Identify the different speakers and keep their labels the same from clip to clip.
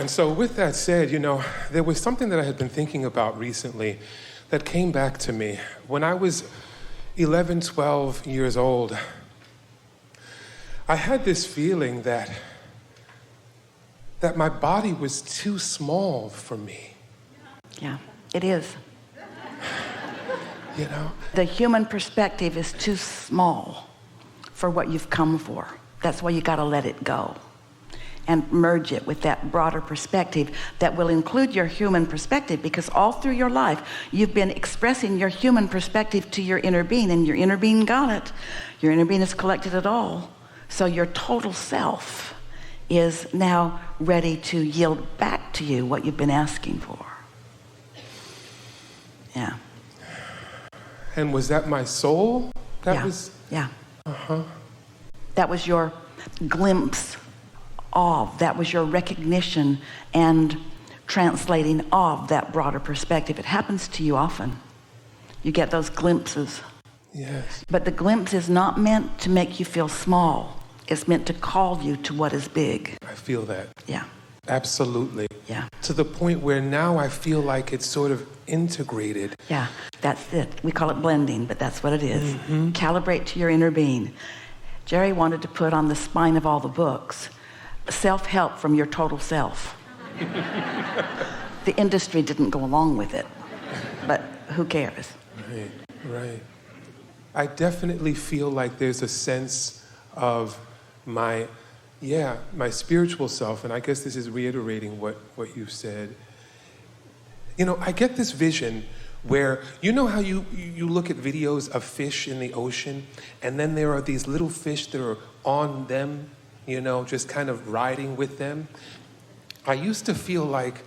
Speaker 1: And so with that said, there was something that I had been thinking about recently that came back to me. When I was 11, 12 years old, I had this feeling that my body was too small for me.
Speaker 2: Yeah, it is.
Speaker 1: You know?
Speaker 2: The human perspective is too small for what you've come for. That's why you got to let it go and merge it with that broader perspective that will include your human perspective, because all through your life you've been expressing your human perspective to your inner being, and your inner being got it. Your inner being has collected it all. So your total self is now ready to yield back to you what you've been asking for. Yeah.
Speaker 1: And was that my soul?
Speaker 2: Yeah. That was your glimpse of, that was your recognition and translating of that broader perspective. It happens to you often. You get those glimpses.
Speaker 1: Yes.
Speaker 2: But the glimpse is not meant to make you feel small. It's meant to call you to what is big.
Speaker 1: I feel that.
Speaker 2: Yeah.
Speaker 1: Absolutely.
Speaker 2: Yeah.
Speaker 1: To the point where now I feel like it's sort of integrated.
Speaker 2: Yeah, that's it. We call it blending, but that's what it is. Calibrate to your inner being. Jerry wanted to put on the spine of all the books, self-help from your total self. The industry didn't go along with it, but who cares?
Speaker 1: Right. I definitely feel like there's a sense of my spiritual self, and I guess this is reiterating what you said. I get this vision where, how you look at videos of fish in the ocean, and then there are these little fish that are on them, just kind of riding with them. I used to feel like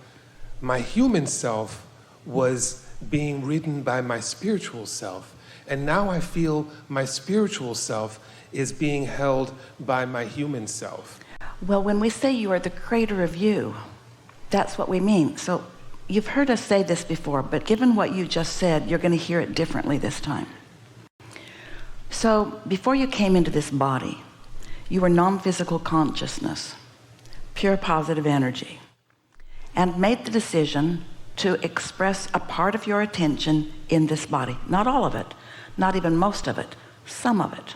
Speaker 1: my human self was being ridden by my spiritual self, and now I feel my spiritual self is being held by my human self.
Speaker 2: Well, when we say you are the creator of you, that's what we mean. So you've heard us say this before, but given what you just said, you're going to hear it differently this time. So before you came into this body, you were non-physical consciousness, pure positive energy, and made the decision to express a part of your attention in this body. Not all of it, not even most of it, some of it.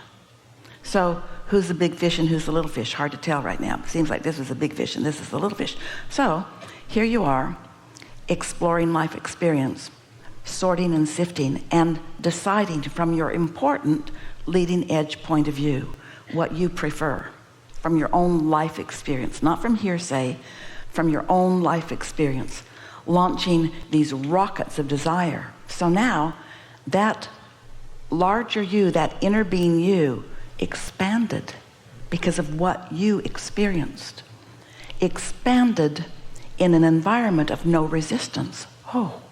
Speaker 2: So who's the big fish and who's the little fish? Hard to tell right now. It seems like this is the big fish and this is the little fish. So here you are, exploring life experience, sorting and sifting, and deciding from your important leading edge point of view what you prefer from your own life experience, not from hearsay, from your own life experience, launching these rockets of desire. So now that larger you, that inner being you, expanded because of what you experienced, expanded in an environment of no resistance. Oh,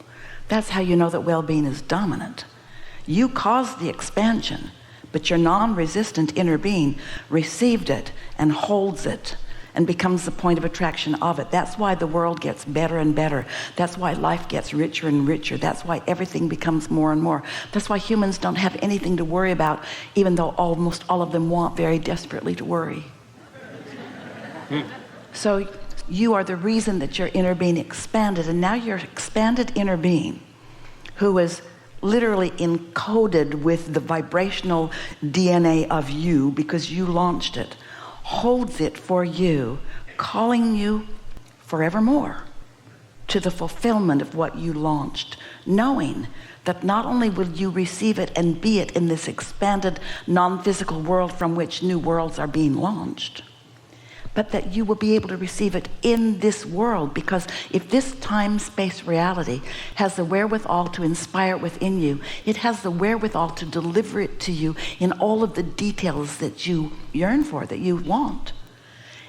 Speaker 2: that's how you know that well-being is dominant. You caused the expansion, but your non-resistant inner being received it and holds it and becomes the point of attraction of it. That's why the world gets better and better. That's why life gets richer and richer. That's why everything becomes more and more. That's why humans don't have anything to worry about, even though almost all of them want very desperately to worry. So you are the reason that your inner being expanded, and now your expanded inner being, who is literally encoded with the vibrational DNA of you because you launched it, holds it for you, calling you forevermore to the fulfillment of what you launched, knowing that not only will you receive it and be it in this expanded non-physical world from which new worlds are being launched, but that you will be able to receive it in this world, because if this time-space reality has the wherewithal to inspire it within you, it has the wherewithal to deliver it to you in all of the details that you yearn for, that you want.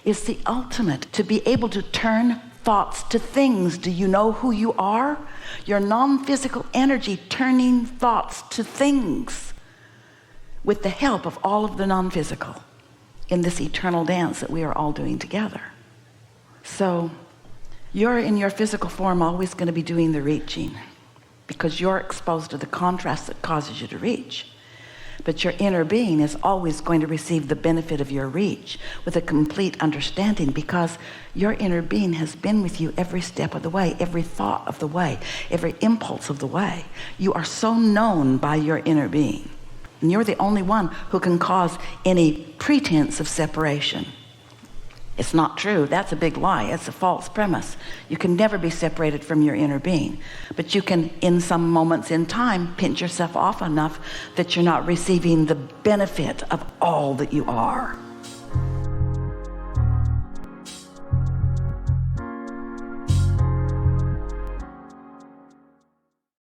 Speaker 2: It's the ultimate to be able to turn thoughts to things. Do you know who you are? Your non-physical energy turning thoughts to things with the help of all of the non-physical in this eternal dance that we are all doing together. So you're in your physical form always going to be doing the reaching, because you're exposed to the contrast that causes you to reach. But your inner being is always going to receive the benefit of your reach with a complete understanding, because your inner being has been with you every step of the way, every thought of the way, every impulse of the way. You are so known by your inner being. And you're the only one who can cause any pretense of separation. It's not true. That's a big lie. It's a false premise. You can never be separated from your inner being. But you can, in some moments in time, pinch yourself off enough that you're not receiving the benefit of all that you are.